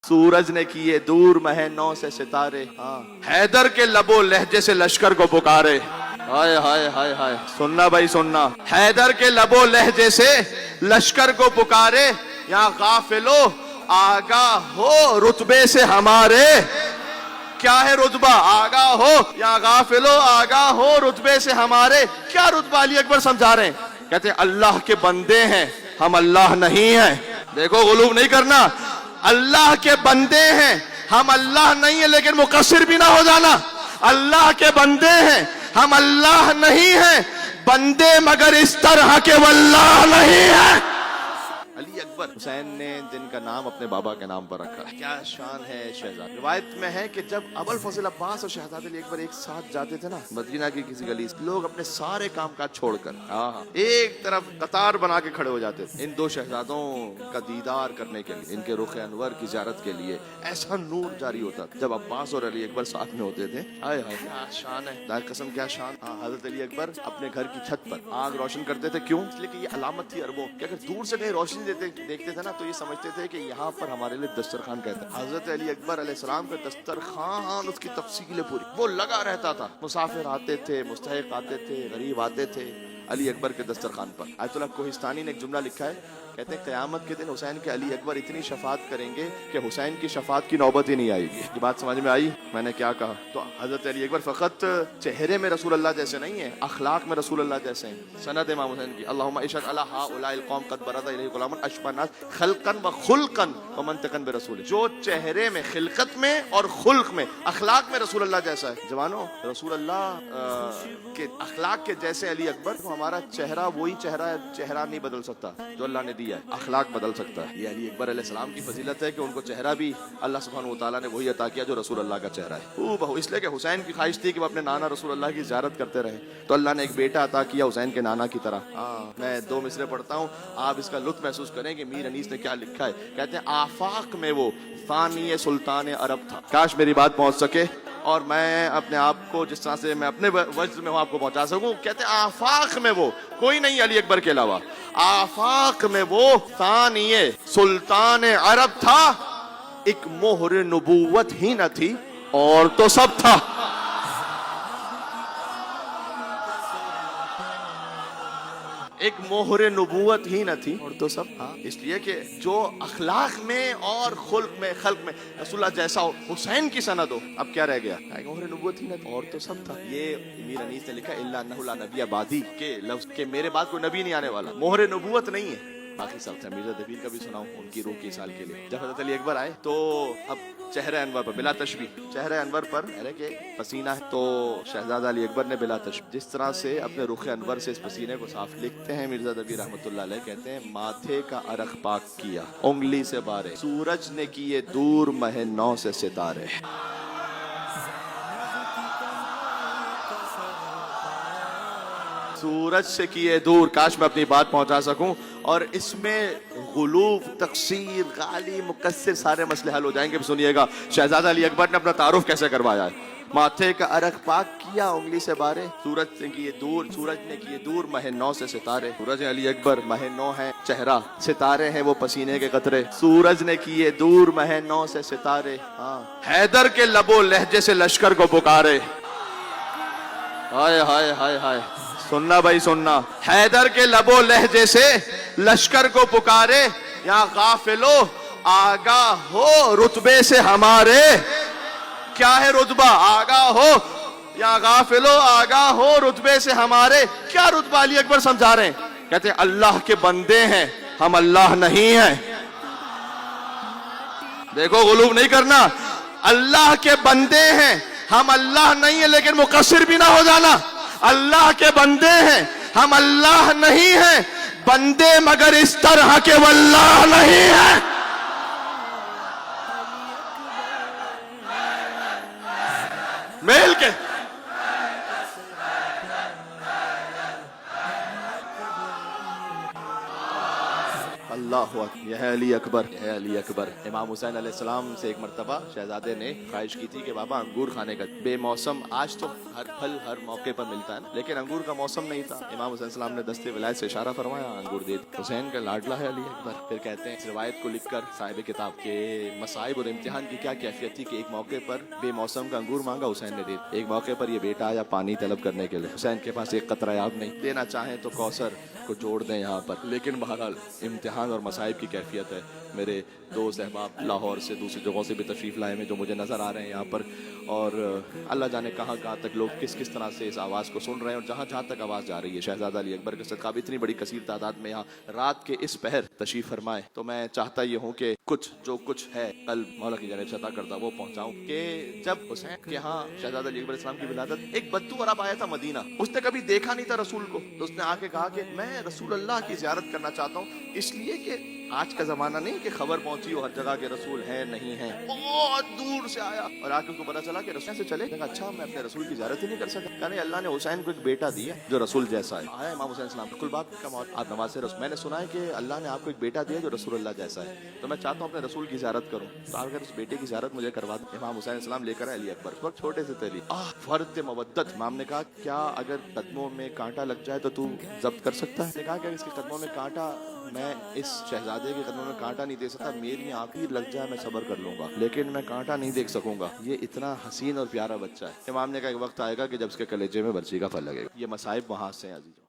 सूरज ने किए दूर महनों से सितारे, हैदर के लबो लहजे से लश्कर को पुकारे। हाय हाय हाय हाय, सुनना भाई सुनना। हैदर के लबो लहजे से लश्कर को पुकारे, या गाफिलो आगा हो रुतबे से हमारे। क्या है रुतबा? आगा हो, या गाफिलो आगा हो रुतबे से हमारे। क्या रुतबा अली अकबर समझा रहे हैं? कहते हैं अल्लाह के बंदे हैं हम, अल्लाह नहीं है। देखो गुलूब नहीं करना, अल्लाह के बंदे हैं हम, अल्लाह नहीं है। लेकिन मुकस्सिर भी ना हो जाना। अल्लाह के बंदे हैं हम, अल्लाह नहीं है। बंदे मगर इस तरह के वल्लाह नहीं है। अली अकबर हुसैन ने जिनका नाम अपने बाबा के नाम पर रखा, क्या शान है शहजाद। रिवायत में है कि जब अबुल फजल अब्बास और शहजाद अली अकबर एक साथ जाते थे ना मदीना की किसी गली, लोग अपने सारे काम काज छोड़कर एक तरफ कतार बना के खड़े हो जाते थे इन दो शहजादों का दीदार करने के लिए, इनके रुख अनवर की ज़ियारत के लिए। ऐसा नूर जारी होता था जब अब्बास और अली अकबर साथ में होते थे। हाय हाय, क्या शान है, दार कसम क्या शान। हजरत अली अकबर अपने घर की छत पर आग रोशन करते थे। क्यों? इसलिए कि ये अलामत थी अरबों कि अगर दूर से कहीं रोशनी देखते थे ना तो ये समझते थे कि यहाँ पर हमारे लिए दस्तरखान कहता है। हजरत अली अकबर अलैहिस्सलाम का दस्तरखान, उसकी तफसील पूरी वो लगा रहता था। मुसाफिर आते थे, मुस्तहिक आते थे, गरीब आते थे अली अकबर के दस्तरखान पर। आयतुल्लाह कोहिस्तानी ने एक जुमला लिखा है, कहते हैं क़यामत के दिन हुसैन के अली अकबर इतनी शफात करेंगे कि हुसैन की शफात की नौबत ही नहीं आएगी। ये बात समझ में आई मैंने क्या कहा? तो हजरत अली अकबर फ़कत चेहरे में रसूल अल्लाह जैसे नहीं है, अखलाक में रसूल अल्लाह जैसे हैं। सनद इमाम हुसैन की अल्लाहुम्मा इशहद अला हाउलाइल कौम क़द बरज़ा इलैहि गुलामुन अशबहन नास खल्क़न व खुल्क़न व मंतक़न बिरसूल। जो चेहरे में, खिलकत में और खुल्क में, अखलाक में रसूल अल्लाह जैसा है। जवानों, रसूल अल्लाह के अखलाक के जैसे अली अकबर, तो हमारा चेहरा वही चेहरा है, चेहरा नहीं बदल सकता जो अल्लाह ने दिया है, अखलाक बदल सकता है। ये अली अकबर अलैहिस्सलाम की फजीलत है कि उनको चेहरा भी अल्लाह सुब्हानहू व तआला ने वही अता किया जो रसूल अल्लाह का चेहरा है। हूबहू। इसलिए कि हुसैन की ख्वाहिश थी कि वो अपने नाना रसूल अल्लाह की ज़ियारत करते रहे, तो अल्लाह ने एक बेटा अता किया हुसैन के नाना की तरह। मैं दो मिसरे पढ़ता हूँ, आप इसका लुत्फ महसूस करें कि मीर अनीस ने क्या लिखा है। कहते हैं आफाक में वो फानी सुल्तान अरब था। काश मेरी बात पहुँच सके और मैं अपने आप को जिस तरह से मैं अपने वज्र में आपको पहुंचा सकूं। कहते हैं आफाक में वो कोई नहीं अली अकबर के अलावा, आफाक में वो सानिये सुल्तान अरब था, एक मोहर नबूवत ही न थी और तो सब था। एक मोहर नबूवत ही न थी और तो सब था। इसलिए कि जो अखलाक में और खुल्क में, खल्क में रसूलुल्लाह जैसा हो, हुसैन की सनद हो, अब क्या रह गया? मोहर नबूवत ही न थी और तो सब था। ये मीर अनीस ने लिखा इल्ला अन्नहु ला नबिय्य बादी के लफ्ज के मेरे बाद कोई नबी नहीं आने वाला। मोहर नबूवत नहीं है, बाकी सब था। मिर्जा दबीर का भी सुनाऊं उनकी रूह की साल के लिए। जब हज़रत अली अकबर आए तो अब चेहरे अनवर पर बिला तशबीह, चेहरे अनवर पर के पसीना है, तो शहजादा अली अकबर ने बिला तशबीह जिस तरह से अपने रुख अनवर से इस पसीने को साफ लिखते हैं। मिर्जा दबीर रहमतुल्लाह अलैह कहते हैं माथे का अरख पाक किया उंगली से बारे, सूरज ने किए दूर महे नौ से सितारे। सूरज से किए दूर, काश मैं अपनी बात पहुंचा सकूं। और इसमें गुलूब, तकसीर, गाली, मुकस्सिर सारे मसले हल हो जाएंगे। सुनिएगा शहजादा अली अकबर ने अपना तारुफ कैसे करवाया है। माथे का अरख पाक किया उंगली से बारे, सूरज से किए दूर, सूरज ने किए दूर महे नौ से सितारे। सूरज अली अकबर महे नौ है चेहरा, सितारे हैं वो पसीने के कतरे। सूरज ने किए दूर महे नौ से सितारे, हैदर के लबो लहजे से लश्कर को पुकारे। हाय हाय हाय हाय, सुनना भाई सुनना। हैदर के लबो लहजे से लश्कर को पुकारे, या गाफिलो आगा हो रुतबे से हमारे। क्या है रुतबा? आगा हो, या गाफिलो आगा हो रुतबे से हमारे। क्या रुतबा अली अकबर समझा रहे हैं? कहते हैं अल्लाह के बंदे हैं हम, अल्लाह नहीं है। देखो गुलूब नहीं करना, अल्लाह के बंदे हैं हम, अल्लाह नहीं है। लेकिन मुकस्सिर भी ना हो जाना। अल्लाह के बंदे हैं हम, अल्लाह नहीं है। बंदे मगर इस तरह के वल्लाह नहीं है। मेल के अल्लाह اللہ اکبر، یہ ہے علی اکبر، یہ ہے علی اکبر۔ امام حسین علیہ السلام سے ایک مرتبہ شہزادے نے خواہش کی تھی کہ بابا انگور کھانے کا، بے موسم، آج تو ہر پھل ہر موقع پر ملتا ہے نا، لیکن انگور کا موسم نہیں تھا۔ امام حسین السلام نے دستے ولایت سے اشارہ فرمایا، انگور دے دی۔ حسین کا لاڈلا ہے علی اکبر۔ پھر کہتے ہیں اس روایت کو لکھ کر صاحب کتاب کے مصائب اور امتحان کی کیا کیفیت تھی کہ ایک موقع پر بے موسم کا انگور مانگا، حسین نے دے دی۔ ایک موقع پر یہ بیٹا آیا پانی طلب کرنے کے لیے، حسین کے پاس ایک قطرہ آب نہیں، دینا چاہیں تو کوثر کو جوڑ دیں یہاں پر، لیکن بہرحال امتحان اور مصائب کی کیفیت ہے۔ میرے دوست احباب لاہور سے دوسری جگہوں سے بھی تشریف لائے ہیں جو مجھے نظر آ رہے ہیں یہاں پر، اور اللہ جانے کہاں کہاں تک لوگ کس کس طرح سے اس آواز کو سن رہے ہیں، اور جہاں جہاں تک آواز جا رہی ہے شہزادہ علی اکبر کے صدقہ اتنی بڑی کثیر تعداد میں یہاں رات کے اس پہر تشریف فرمائے، تو میں چاہتا یہ ہوں کہ جو کچھ ہے قلب مولا کی جانب سے عطا کردہ وہ پہنچاؤں کہ جب حسین کے ہاں شہزادہ علی اکبر السلام کی ولادت، ایک بدو عرب آیا تھا مدینہ، اس نے کبھی دیکھا نہیں تھا رسول کو، تو اس نے آ کے کہا کہ میں رسول اللہ کی زیارت کرنا چاہتا ہوں، اس لیے کہ آج کا زمانہ نہیں کہ خبر پہنچی ہو ہر جگہ کے رسول ہیں نہیں ہیں، بہت دور سے آیا اور آ کے اس کو پتا چلا کہ رسول سے چلے، کہا اچھا میں اپنے رسول کی زیارت ہی نہیں کر سکتا، کہا نہیں اللہ نے حسین کو ایک بیٹا دیا جو رسول جیسا ہے۔ آیا امام حسین السلام بالکل بات کا آپ نواز رسول، میں نے سنا ہے کہ اللہ نے آپ کو ایک بیٹا دیا جو رسول اللہ جیسا ہے، تو میں چاہتا ہوں اپنے رسول کی زیارت کروں، تو اگر اس بیٹے کی زیارت مجھے کروا دیں۔ امام حسین السلام لے کر آئے علی اکبر، وقت چھوٹے سے تھے، فرد مودت، امام نے کہا کیا اگر قدموں میں کانٹا لگ جائے تو ضبط کر سکتا ہے؟ نے کہا کہ اس کے قدموں میں کانٹا، میں اس شہزادے کے قدموں میں کانٹا نہیں دے سکتا، میری آنکھ لگ جائے میں صبر کر لوں گا لیکن میں کانٹا نہیں دیکھ سکوں گا، یہ اتنا حسین اور پیارا بچہ ہے۔ امام نے کہا ایک وقت آئے گا کہ جب اس کے کلیجے میں برچی کا پھل لگے گا۔ یہ مصائب وہاں سے ہیں عزیزوں۔